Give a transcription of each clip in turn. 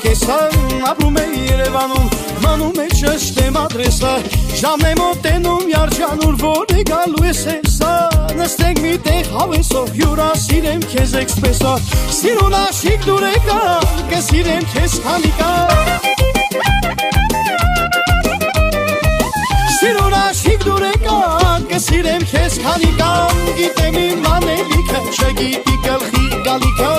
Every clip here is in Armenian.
կեսա ապրում է Երևանում մանում է ճշտեմ ադրեսը ժամն է մոտենում Յարջանուր որ է գալու ես հեսա նստենք մի տեղ հավեսով հյուրասիրեմ քեզ էքսպրեսով սիրուն աշիկ դուր եկա կսիրեմ քեզ քանիկա Սիրուն աշիկ դուր եկա կսիրեմ քեզ քանիկա գիտեմ իմ անելիքը չգիտի գլխի գալիքը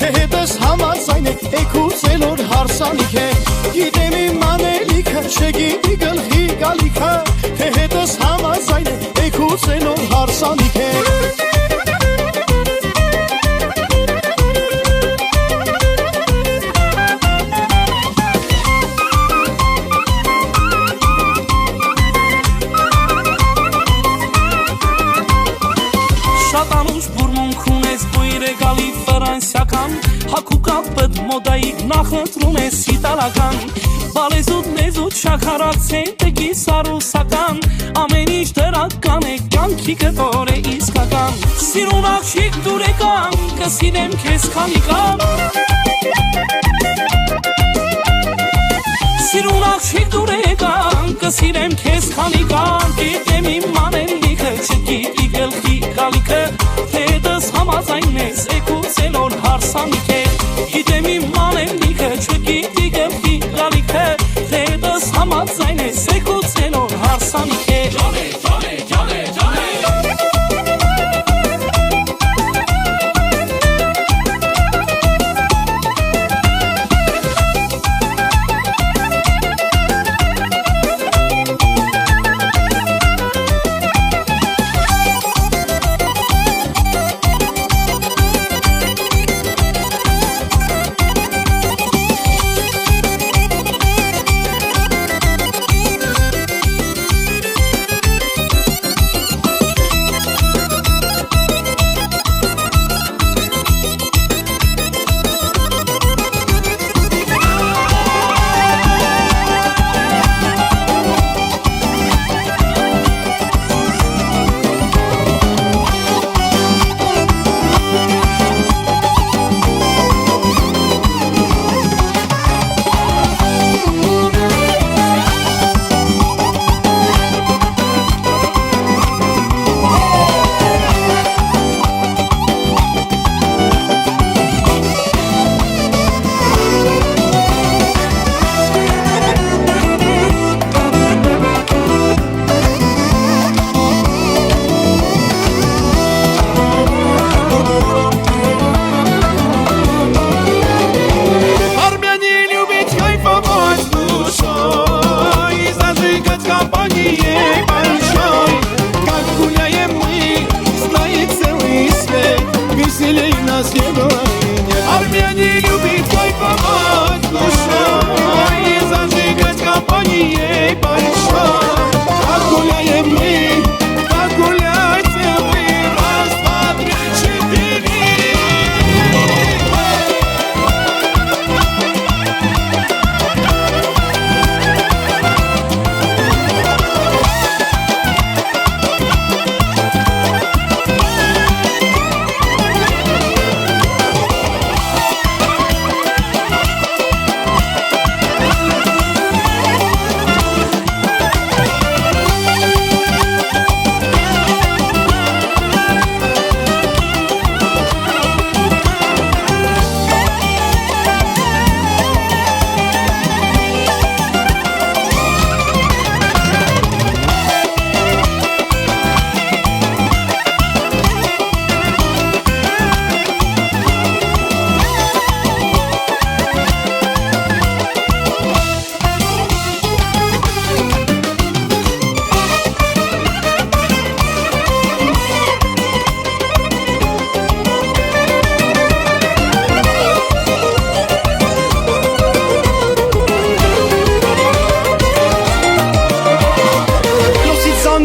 թե հետս համաձայն է էքուցել որ հարսանիք է գիտեմ իմ անելիքը չգիտի գլխի գալիքը թե հետս համաձայն է էքուցել որ հարսանիք է Հակուկապդ մոդայի նախընտրում ես իտալական Բալեզուտ նեզուտ շաքարացեն տեկի սարուսական Ամեն ինչ դրական է կյանքի կտոր է իսկական Սիրուն աղջիկ դուր եկան կսիրեմ քեզ քանիկան Սիրուն աղջիկ դուր եկան կսիրեմ քեզ քանիկան Գիտեմ իմ անելիքը չգիտի գլխի գալիքը Թե դες համաձայն ես էքուցել որ հարսանիք է Գիտեմ իմ անելիքը չգիտի գլխի գալիքը Թե դες համաձայն ես էքուցել որ հարսանիք է Ջանե, ջանե, ջանե, ջանե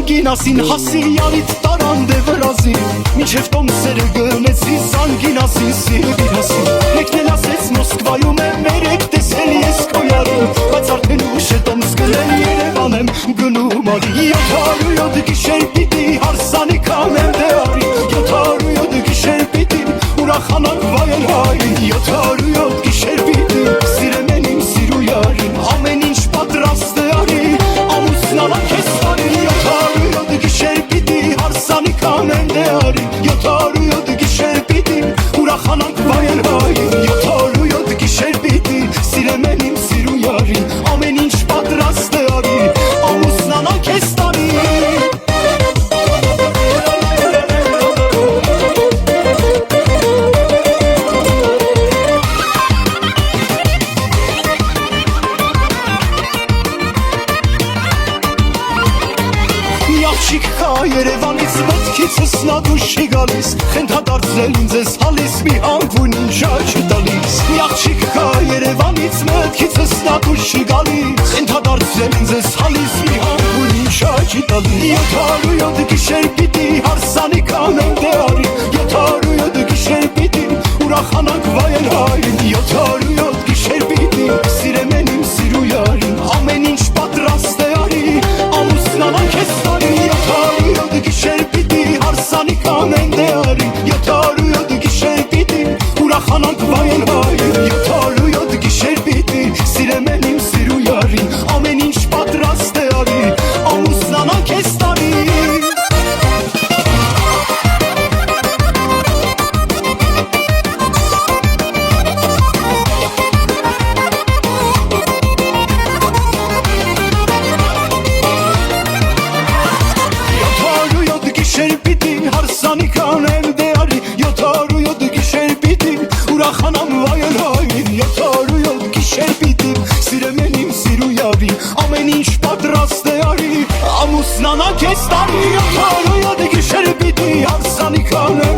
Գինասին հասի յարիտ տարան դե վրազի Մինչև տոմսերը գնեցի զանգինասին սիրվի հասի Մեկն էլ ասեց Մոսկվայում է մերեք տեսել ես կոյարը Բայց արդեն ուշ է տոմս գնել Երևան եմ գնում արի 707 գիշեր պիտի հարսանիք անեմ դե արի 707 գիշեր պիտի ուրախանանք վայել հայ 707 գիշեր պիտի սիրեմ են կանեն դեարի 707 գիշեր պիտի ուրախանանք վայել հային 707 գիշեր պիտի սիրեմ են իմ սիրու յարին ամեն ինչ պատրաստ է արի ամուսնանանք ես տարի Աղջիկ կա Երևանից մտքիցս նա դուշի գալիս խենթադարձել ինձ ես հալիս մի հանգուն ինչա չտալիս Մի աղջիկ կա Երևանից մտքիցս նա դուշի գալիս խենթադարձել ինձ ես հալիս մի հանգուն ինչա չտալիս 707 գիշեր պիտի հարսանի կանեն դեարի 707 գիշեր պիտի ուրախանանք վայել հային 707 գիշեր պիտի սիրեմ են իմ սիրու յարին ամեն ինչ պատրաստ է արի ամուսնանանք ես տարի 707 գիշեր պիտի հարսանի կանեն դեարի 707 գիշեր պիտի ուրախանանք վայել հային 707 գիշեր պիտի սիրեմ են իմ սիրու յարին ամեն ինչ պատրաստ է արի ամուսնանանք ես տարի հարսանի կանեն դեարի 707 գիշեր պիտի ուրախանամ վայել հային 707 գիշեր պիտի սիրեմ են իմ սիրու յարի ամեն ինչ պատրաստ է արի ամուսնանանք ես տարի 707 գիշեր պիտի հարսանի կանեն